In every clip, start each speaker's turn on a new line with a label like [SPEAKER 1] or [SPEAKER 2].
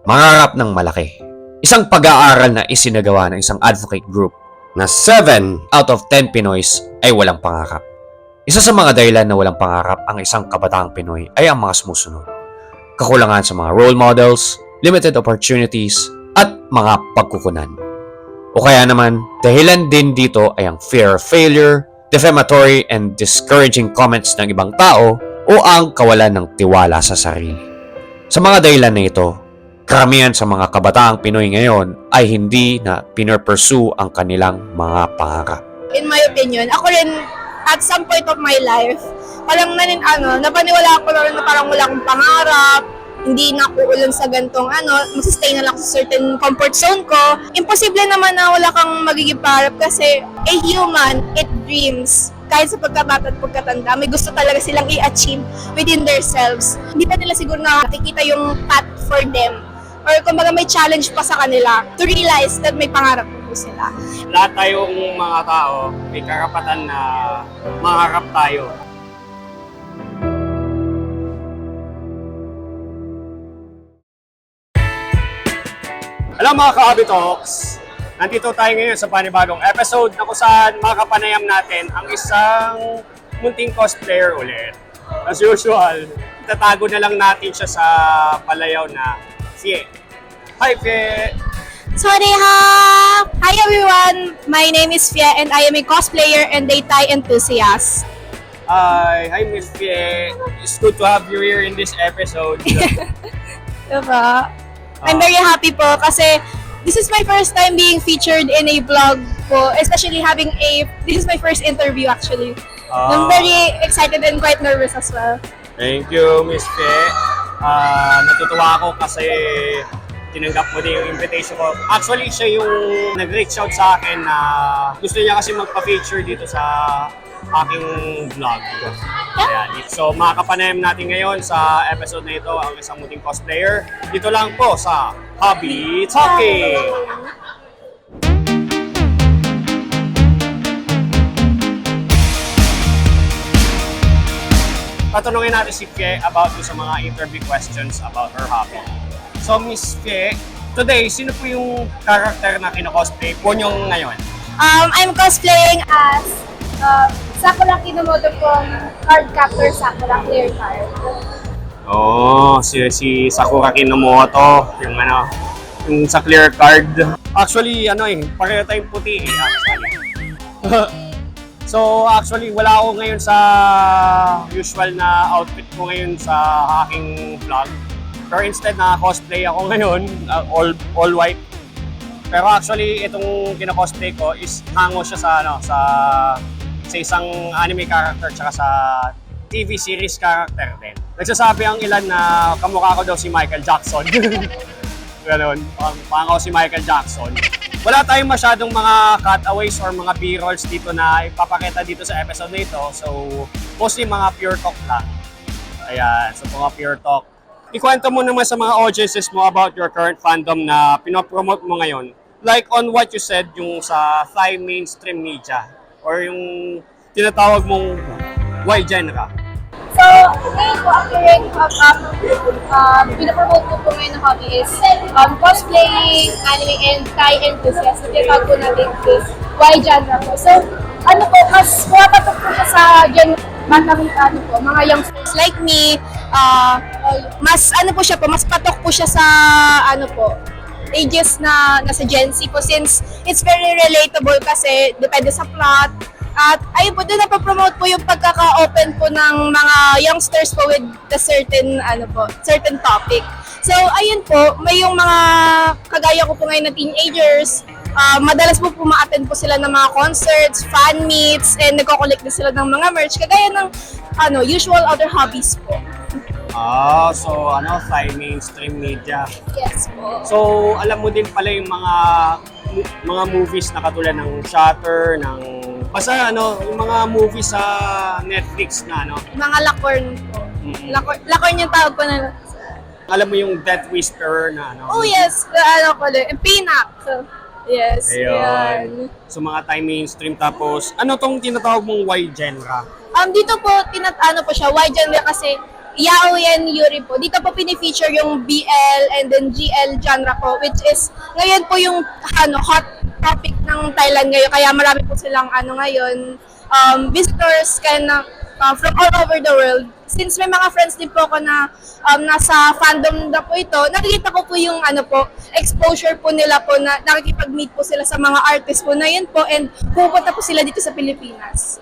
[SPEAKER 1] Mangarap ng malaki. Isang pag-aaral na isinagawa ng isang advocate group na 7 out of 10 Pinoys ay walang pangarap. Isa sa mga dahilan na walang pangarap ang isang kabataang Pinoy ay ang mga sumusunod. Kakulangan sa mga role models, limited opportunities, at mga pagkukunan. O kaya naman, dahilan din dito ay ang fear of failure, defamatory and discouraging comments ng ibang tao, o ang kawalan ng tiwala sa sarili. Sa mga dahilan na ito, karamihan sa mga kabataang Pinoy ngayon ay hindi na pinurpursue ang kanilang mga pangarap.
[SPEAKER 2] In my opinion, ako rin at some point of my life, parang napaniwala ko na parang wala akong pangarap, hindi na ako ulan sa gantong masistay na lang sa certain comfort zone ko. Imposible naman na wala kang magiging pangarap kasi a human, it dreams. Kahit sa pagkabata at pagkatanda, may gusto talaga silang i-achieve within themselves. Hindi pa nila siguro nakikita yung path for them. Or kumbaga may challenge pa sa kanila to realize that may pangarap po sila.
[SPEAKER 3] Lahat tayong mga tao, may karapatan na mangarap tayo. Hello mga ka-Abi Talks! Nandito tayo ngayon sa panibagong episode na kung saan makapanayam natin ang isang munting cosplayer ulit. As usual, itatago na lang natin siya sa palayaw na Fie. Hi Fie!
[SPEAKER 2] Sorry-ha! Hi everyone! My name is Fie and I am a cosplayer and a Thai enthusiast.
[SPEAKER 3] Hi Miss Fie! It's good to have you here in this episode.
[SPEAKER 2] Diba? I'm very happy po kasi this is my first time being featured in a vlog po, especially this is my first interview actually. I'm very excited and quite nervous as well.
[SPEAKER 3] Thank you, Miss Fie. Natutuwa ako kasi tinanggap mo din yung invitation ko. Actually, siya yung nag-reach out sa akin na gusto niya kasi magpa-feature dito sa aking vlog. Ayan. So, makakapanayam natin ngayon sa episode na ito ang isang muting cosplayer. Dito lang po sa Hobby Talking! Tatanungin natin si Fie about sa mga interview questions about her hobby. So, Miss Fie, today, sino po yung character na kino-cosplay po nyo ngayon?
[SPEAKER 2] I'm cosplaying as Sakura Kinomoto from Card Captor Sakura Clear Card.
[SPEAKER 3] Oh, si Sakura Kinomoto, yung sa clear card. Actually, pareho tayong puti actually. So, actually, wala ako ngayon sa usual na outfit ko ngayon sa aking vlog. Pero instead, na-cosplay ako ngayon, all white. Pero actually, itong kina-cosplay ko is hango siya sa isang anime character tsaka sa TV series character din. Nagsasabi ang ilan na kamukha ko daw si Michael Jackson. Ganon, pangaw si Michael Jackson. Wala tayong masyadong mga cutaways or mga B-rolls dito na ipapakita dito sa episode na ito. So, mostly mga pure talk lang. Ayan, so mga pure talk. Ikwento mo naman sa mga audiences mo about your current fandom na pinopromote mo ngayon. Like on what you said yung sa Thai mainstream media or yung tinatawag mong Y genre.
[SPEAKER 2] So, ngayon po, ang current pinapromote ko po ngayon na hobby is cosplaying, anime, and Thai enthusiast. So, tinatawag po natin is Y genre po. So, mas pumapatok po siya sa mga youngsters like me, mas patok po siya sa ages na nasa Gen Z po since it's very relatable kasi depende sa plot. At ayun po, doon napapromote po yung pagkaka-open po ng mga youngsters po with the certain topic. So ayun po, may yung mga kagaya ko po ngayon na teenagers, madalas po ma-attend po sila ng mga concerts, fan meets, and nagko-collect din sila ng mga merch, kagaya ng usual other hobbies po.
[SPEAKER 3] So Thai mainstream media.
[SPEAKER 2] Yes po.
[SPEAKER 3] So, alam mo din pala yung mga movies na katulad ng Shutter, yung mga movies sa Netflix na
[SPEAKER 2] Mga lakorn po. Lakorn yung tawag po na.
[SPEAKER 3] Alam mo yung Death Whisperer na
[SPEAKER 2] Oh yes, Pinak. So, yes, yan.
[SPEAKER 3] So mga Thai mainstream, tapos ano tong tinatawag mong Y genre?
[SPEAKER 2] Dito po po siya Y genre kasi Yaoyen Yuri po. Dito po pinifeature yung BL and then GL genre po, which is ngayon po yung hot topic ng Thailand ngayon. Kaya marami po silang ngayon, visitors from all over the world. Since may mga friends din po ako na nasa fandom na po ito, nakikita ko po yung exposure po nila po na nakikipag-meet po sila sa mga artists po na yun po and pupunta po sila dito sa Pilipinas.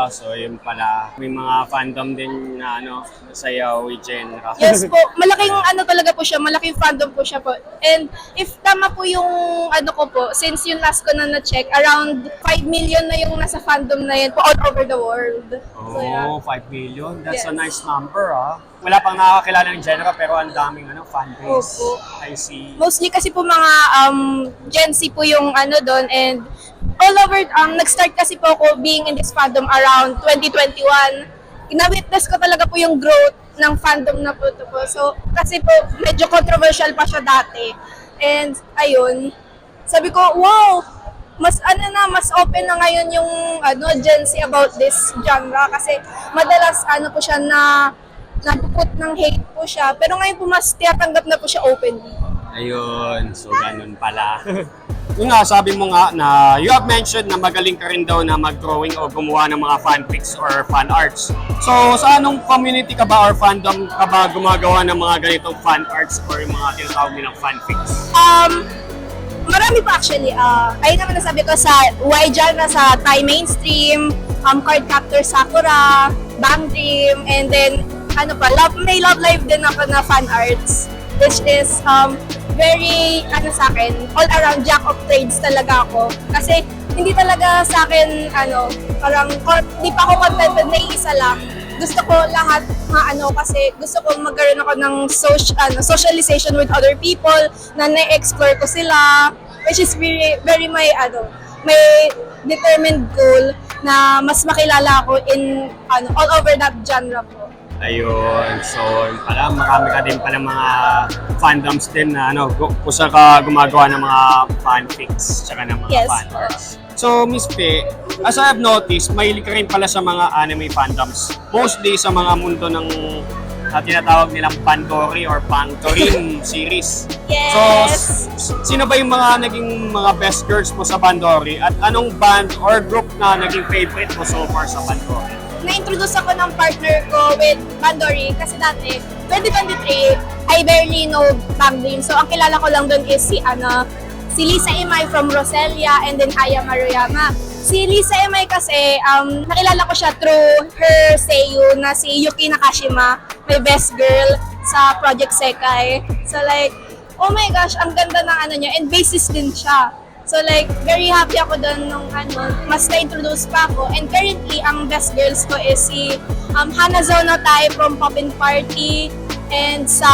[SPEAKER 3] So yun pala. May mga fandom din na sa yaoi genre.
[SPEAKER 2] Yes po, malaking talaga po siya, malaking fandom po siya po. And if tama po yung ko po, since yung last ko na na-check, around 5 million na yung nasa fandom na yun po all over the world. So, yeah.
[SPEAKER 3] 5 million. That's a
[SPEAKER 2] Yes.
[SPEAKER 3] nice number, ah. Wala pang nakakakilala ng genre pero ang daming fan base.
[SPEAKER 2] Opo.
[SPEAKER 3] I see.
[SPEAKER 2] Mostly kasi po mga Gen Z po yung doon and all over, nag-start kasi po ako being in this fandom around 2021. Na-witness ko talaga po yung growth ng fandom na po ito po. So, kasi po medyo controversial pa siya dati. And ayun, sabi ko, wow, mas mas open na ngayon yung Gen Z about this genre kasi madalas po siya na napuput ng hate po siya. Pero ngayon po mas tiyatanggap na po siya openly.
[SPEAKER 3] Ayun, so ganun pala. Yung nga, sabi mo nga na you have mentioned na magaling ka rin daw na mag-drawing o gumawa ng mga fanfics or fan arts. So, sa anong community ka ba or fandom ka ba gumagawa ng mga ganitong fan arts or yung mga tinatawag nilang fanfics?
[SPEAKER 2] Marami pa actually. Ayun naman nasabi ko sa Y genre, sa Thai mainstream, Cardcaptor Sakura, Bang Dream, and then may Love Live din ako na fan arts, which is very, sa akin, all around jack of trades talaga ako. Kasi, hindi talaga sa akin, parang, hindi pa ako contented na isa lang. Gusto ko lahat, kasi gusto ko magkaroon ako ng socialization with other people, na na-explore ko sila, which is very may determined goal na mas makilala ako in, all over that genre po.
[SPEAKER 3] Ayun, so yun pala, marami ka din pala mga fandoms din na kung saan ka gumagawa ng mga fanfics tsaka ng mga
[SPEAKER 2] Yes.
[SPEAKER 3] fan arts. So, Miss Pe, as I have noticed, mahilig ka rin pala sa mga anime fandoms. Mostly sa mga mundo ng tinatawag nilang Pandori or Pantorin series.
[SPEAKER 2] Yes!
[SPEAKER 3] So, sino ba yung mga naging mga best girls mo sa Pandori at anong band or group na naging favorite mo so far sa Pandori?
[SPEAKER 2] Na-introduce ako ng partner ko with Bandori kasi dati, 2023, I barely know Bang Dream. So, ang kilala ko lang doon is si Lisa Imay from Roselia and then Aya Maruyama. Si Lisa Imay kasi, nakilala ko siya through her seiyu na si Yuki Nakashima, my best girl sa Project Sekai. So like, oh my gosh, ang ganda ng niya and bassist din siya. So like, very happy ako doon nung mas na-introduce pa ako. And currently, ang best girls ko is si Hanazono Tai from Poppin' Party. And sa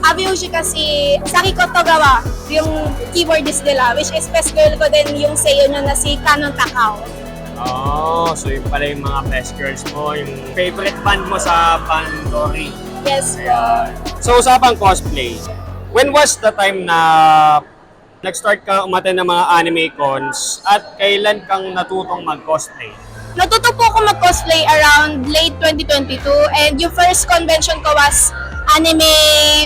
[SPEAKER 2] Abiyoshi kasi, Saki Kotogawa, yung keyboardist nila, which is best girl ko din yung seiyo nyo na si Kanon Takao.
[SPEAKER 3] Oh, so yun pala yung mga best girls mo, yung favorite band mo sa Pandori.
[SPEAKER 2] Yes po.
[SPEAKER 3] So, usapang cosplay. When was the time na nag-start ka umattend ng mga anime cons at kailan kang natutong mag-cosplay?
[SPEAKER 2] Natuto po ako mag-cosplay around late 2022 and yung first convention ko was Anime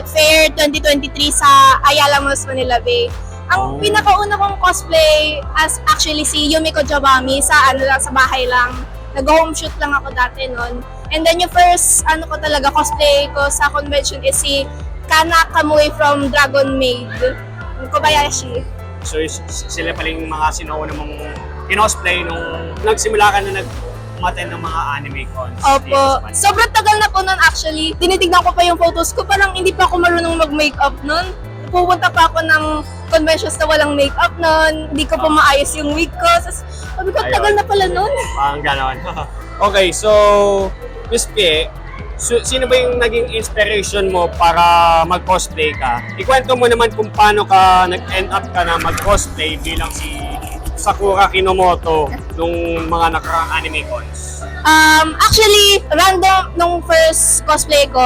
[SPEAKER 2] Fair 2023 sa Ayala Malls, Manila Bay. Ang pinakauna kong cosplay as actually si Yumiko Jabami sa sa bahay lang. Nag-home shoot lang ako dati noon. And then yung first ko talaga cosplay ko sa convention is si Kana Kamui from Dragon Maid. Kobayashi.
[SPEAKER 3] So, sila pala yung mga sinuuna mong kinosplay nung nagsimula ka na umattend ng mga anime cons.
[SPEAKER 2] Opo. Sobrang tagal na po nun actually. Tinitignan ko pa yung photos ko. Parang hindi pa ako marunong mag-makeup nun. Pupunta pa ako ng conventions na walang makeup nun. Hindi ko pa maayos yung wig ko. Sabi ko, tagal na pala nun.
[SPEAKER 3] Parang ganon. Okay, so, Miss Pie, sino ba yung naging inspiration mo para mag-cosplay ka? Ikwento mo naman kung paano ka nag-end up ka na mag-cosplay bilang si Sakura Kinomoto nung mga nakaraang anime cons.
[SPEAKER 2] Actually, random nung first cosplay ko,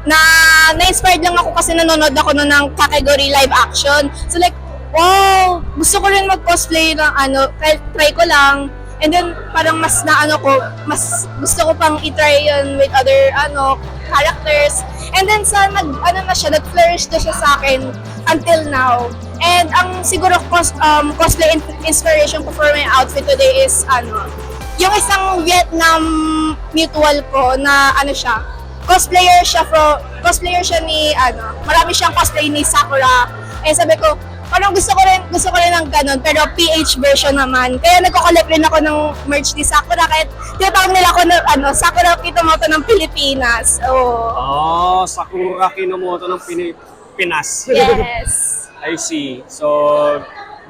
[SPEAKER 2] na-inspired lang ako kasi nanonood ako nun ng Kakeguri live action. So like, wow, gusto ko rin mag-cosplay ng try ko lang. And then, parang mas mas gusto ko pang i-try yun with other, characters. And then nag-flourish na siya sa akin until now. And ang siguro cosplay inspiration ko for my outfit today is yung isang Vietnam mutual ko na cosplayer siya ni marami siyang cosplay ni Sakura. Eh sabi ko, parang gusto ko rin ng ganun, pero PH version naman. Kaya nagko-collect rin ako ng merch ni Sakura, kahit tinatawag nila ako na Sakura Kinomoto ng Pilipinas. Oh.
[SPEAKER 3] Sakura Kinomoto ng Pinas.
[SPEAKER 2] Yes.
[SPEAKER 3] I see. So,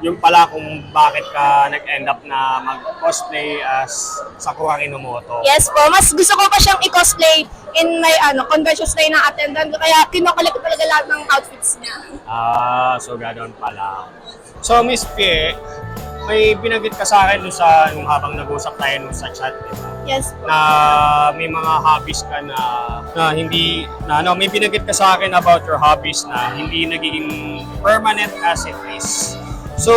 [SPEAKER 3] yun pala kung bakit ka nag-end up na mag-cosplay as Sakura Kinomoto.
[SPEAKER 2] Yes po, mas gusto ko pa siyang i-cosplay in my conventions na ina-attendan ko, kaya kinokollect ko talaga lahat ng outfits niya.
[SPEAKER 3] So gano'n pala. So, Miss Pie, may binanggit ka sa akin nung habang nag-usap tayo nung sa chat, di ba?
[SPEAKER 2] Yes po.
[SPEAKER 3] Na may mga hobbies ka may binanggit ka sa akin about your hobbies na hindi nagiging permanent as it is. So,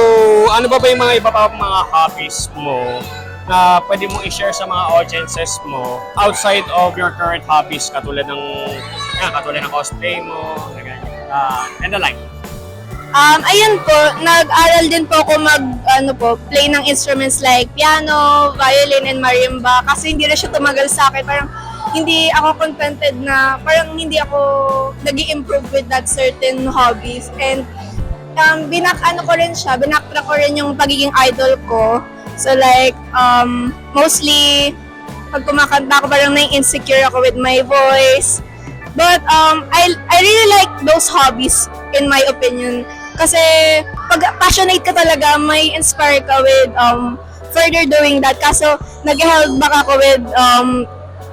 [SPEAKER 3] ano ba yung mga iba pa mga hobbies mo na pwede mong i-share sa mga audiences mo outside of your current hobbies katulad ng cosplay mo, and the like?
[SPEAKER 2] Ayun po, nag-aral din po ako play ng instruments like piano, violin, and marimba kasi hindi na siya tumagal sa akin. Parang hindi ako contented na, parang hindi ako nag-i-improve with that certain hobbies. And binacktrack ko rin yung pagiging idol ko. So like, mostly, pag kumakanta ako, parang na-insecure ako with my voice. But I really like those hobbies, in my opinion. Kasi pag passionate ka talaga, may inspire ka with further doing that. Kaso nag-held back ako with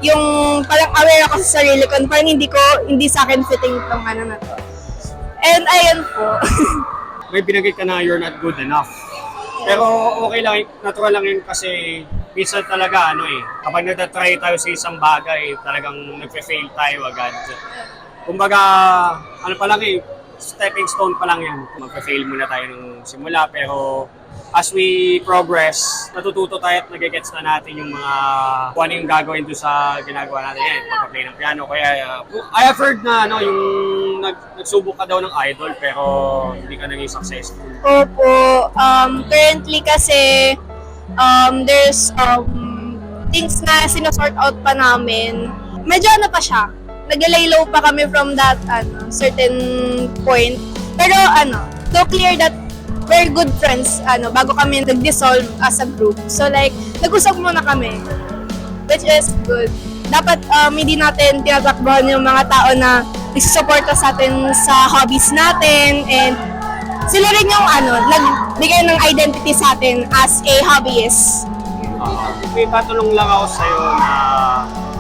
[SPEAKER 2] yung parang aware ako sa sarili ko, parang hindi sa akin fitting itong na to. And ayun po.
[SPEAKER 3] May binanggit ka na you're not good enough. Pero okay lang, natural lang yun kasi minsan talaga kapag nagtatry tayo sa isang bagay, talagang nagfe-fail tayo agad. Kumbaga, stepping stone pa lang yan. Magpe-fail muna tayo nung simula, pero as we progress, natututo tayo at nagigets na natin yung mga kung ano yung gagawin doon sa ginagawa natin. Pagpa-play ng piano. Kaya I have heard na yung nagsubok ka daw ng idol pero hindi ka naging successful.
[SPEAKER 2] Opo. Currently kasi there's things na sinosort out pa namin. Medyo pa siya. Nag-lay low pa kami from that certain point. Pero to clear that we're good friends bago kami nag-dissolve as a group. So like, nag-usap muna kami, which is good. Dapat hindi natin tinatakbuhan yung mga tao na nagsusuporta sa atin sa hobbies natin, and sila rin yung nagbigay ng identity sa atin as a hobbyist.
[SPEAKER 3] May patulong lang ako sa'yo na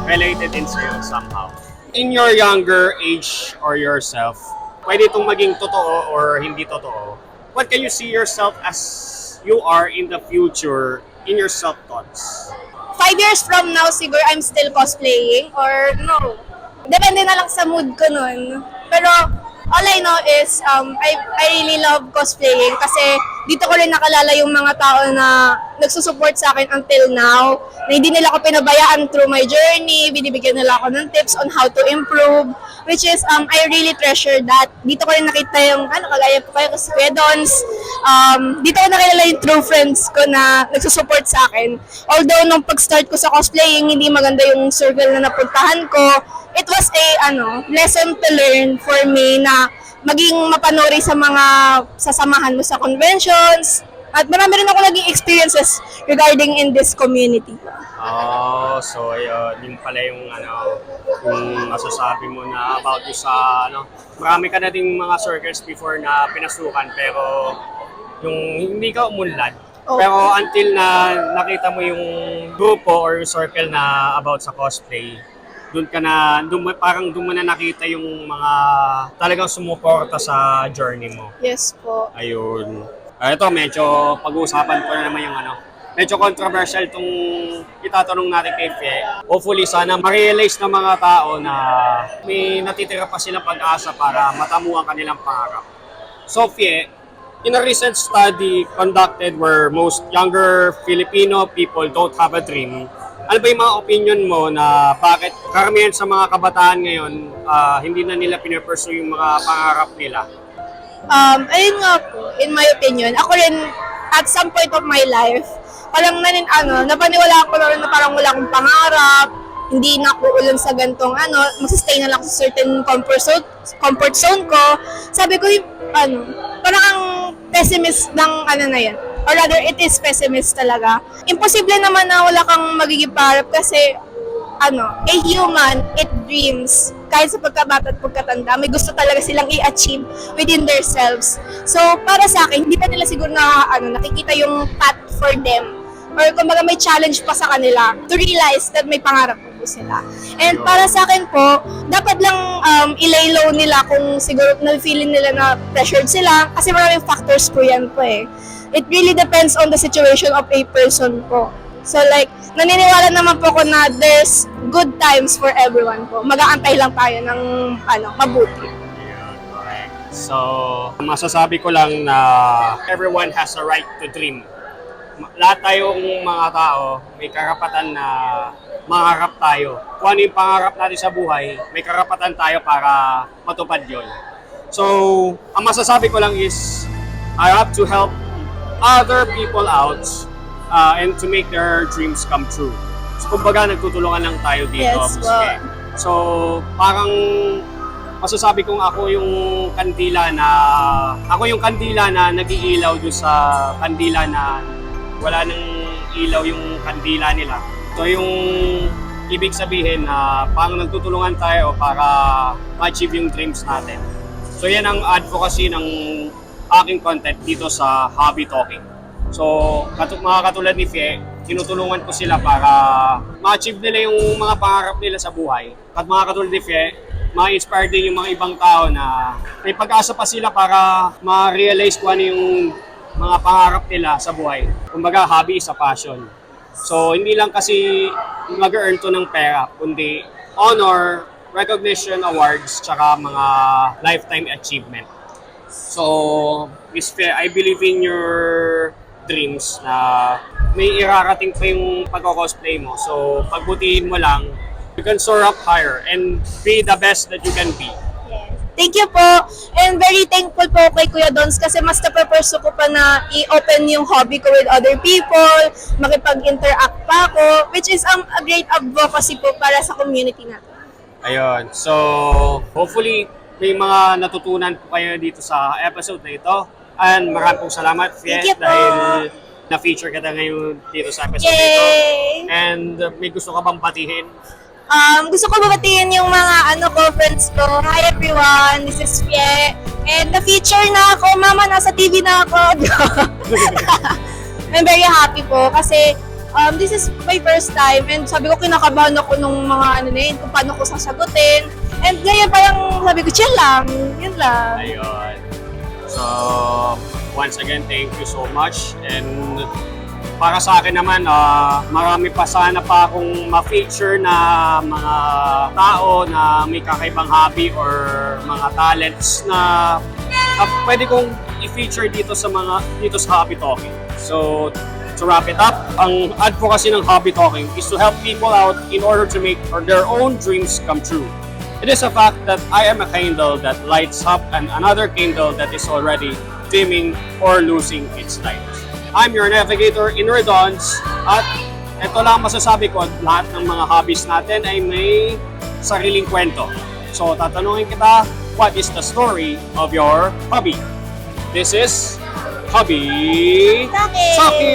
[SPEAKER 3] related din sa'yo somehow. In your younger age or yourself, pwede itong maging totoo or hindi totoo. What can you see yourself as you are in the future in your self-thoughts?
[SPEAKER 2] 5 years from now, siguro I'm still cosplaying or no. Depende na lang sa mood ko nun. Pero all I know is I really love cosplaying kasi dito ko rin nakalala yung mga tao na nagsusupport sa akin until now, na hindi nila ako pinabayaan through my journey, binibigyan nila ako ng tips on how to improve, which is I really treasure that. Dito ko rin nakita yung kagaya po kayo kasi Kuya Dons. Dito ko nakilala yung true friends ko na nagsusupport sa akin. Although nung pag-start ko sa cosplaying, hindi maganda yung circle na napuntahan ko, it was a lesson to learn for me na maging mapanuri sa mga sasamahan mo sa conventions. At marami rin ako naging experiences regarding in this community.
[SPEAKER 3] So yun pala yung yung masasabi mo na about you sa marami ka na ding mga circles before na pinasukan pero yung hindi ka umunlad.
[SPEAKER 2] Oh.
[SPEAKER 3] Pero until na nakita mo yung grupo or yung circle na about sa cosplay, parang doon mo na nakita yung mga talagang sumuporta sa journey mo.
[SPEAKER 2] Yes po.
[SPEAKER 3] Ayun. Ito, medyo pag-uusapan ko na naman yung medyo controversial itong itatanong natin kay Fie. Hopefully, sana ma-realize ng mga tao na may natitira pa silang pag-asa para matamu ang kanilang pangarap. So, Fie, in a recent study conducted where most younger Filipino people don't have a dream, Ano ba yung mga opinion mo na bakit karamihan sa mga kabataan ngayon hindi na nila pinapursue yung mga pangarap nila?
[SPEAKER 2] Ayun nga po, in my opinion, ako rin, at some point of my life, parang napaniwala ko na rin na parang wala akong pangarap, hindi na ako ulan sa gantong masastay na lang ako sa certain comfort zone ko. Sabi ko, parang ang pessimist ng na yan. Or rather, it is pessimist talaga. Imposible naman na wala kang magiging pangarap kasi, a human, it dreams. Kahit sa pagkabata at pagkatanda, may gusto talaga silang i-achieve within themselves. So, para sa akin, hindi pa nila siguro nakikita yung path for them. Or kumbaga may challenge pa sa kanila to realize that may pangarap po sila. And para sa akin po, dapat lang i-lay low nila kung siguro na-feeling nila na pressured sila kasi maraming factors po yan po eh. It really depends on the situation of a person po. So like, naniniwala naman po ko na there's good times for everyone po. Mag-aantay lang tayo ng mabuti.
[SPEAKER 3] So, masasabi ko lang na everyone has a right to dream. Lahat tayong mga tao, may karapatan na mangarap tayo. Kung ano yung pangarap natin sa buhay, may karapatan tayo para matupad yun. So, ang masasabi ko lang is, I have to help other people out and to make their dreams come true. So, kumbaga, nagtutulungan lang tayo dito.
[SPEAKER 2] Yes, well.
[SPEAKER 3] So, parang masasabi kong ako yung kandila na nag-iilaw doon sa kandila na wala nang ilaw yung kandila nila. So yung ibig sabihin na parang nagtutulungan tayo para ma-achieve yung dreams natin. So yan ang advocacy ng aking content dito sa Hobby Talking. So mga katulad ni Fie, tinutulungan ko sila para ma-achieve nila yung mga pangarap nila sa buhay. At mga katulad ni Fie, ma-inspire din yung mga ibang tao na may pag-asa pa sila para ma-realize kung ano yung mga pangarap nila sa buhay. Kumbaga, hobby is a passion. So, hindi lang kasi mag-earn to ng pera, kundi honor, recognition, awards, tsaka mga lifetime achievement. So, Miss Fe, I believe in your dreams na may irarating pa yung pagko-cosplay mo. So, pagbutihin mo lang, you can soar up higher and be the best that you can be.
[SPEAKER 2] Thank you po. And very thankful po kay Kuya Dons kasi mas napapursue ko pa na i-open yung hobby ko with other people, makipag-interact pa ako, which is a great advocacy po para sa community natin.
[SPEAKER 3] Ayun. So, hopefully, may mga natutunan po kayo dito sa episode na ito. And maraming pong salamat, Fie,
[SPEAKER 2] Thank you po.
[SPEAKER 3] dahil na-feature kita ngayon dito sa episode na ito.
[SPEAKER 2] Yay!
[SPEAKER 3] And may gusto ka bang batihin?
[SPEAKER 2] Gusto ko babatiin yung mga friends ko. Hi everyone, this is Fie. And na-feature na ako, mama, nasa TV na ako. I'm very happy po kasi this is my first time and sabi ko kinakabahan ako nung mga kung paano ko sasagutin. And ngayon parang sabi ko, chill lang, yun lang.
[SPEAKER 3] Ayun. So, once again, thank you so much. And para sa akin naman, marami pa sana pa akong ma-feature na mga tao na may kakaibang hobby or mga talents na pwede kong i-feature dito sa Hobby Talking. So, to wrap it up, ang advocacy ng Hobby Talking is to help people out in order to make their own dreams come true. It is a fact that I am a candle that lights up and another candle that is already dimming or losing its light. I'm your navigator in Redons at ito lang masasabi ko, lahat ng mga hobbies natin ay may sariling kwento. So tatanungin kita, what is the story of your hobby? This is Hobby Talking!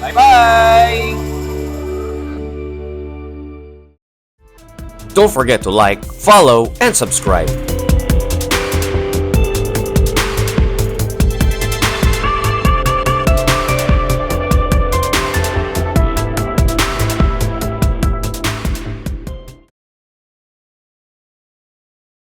[SPEAKER 3] Bye-bye!
[SPEAKER 1] Don't forget to like, follow, and subscribe.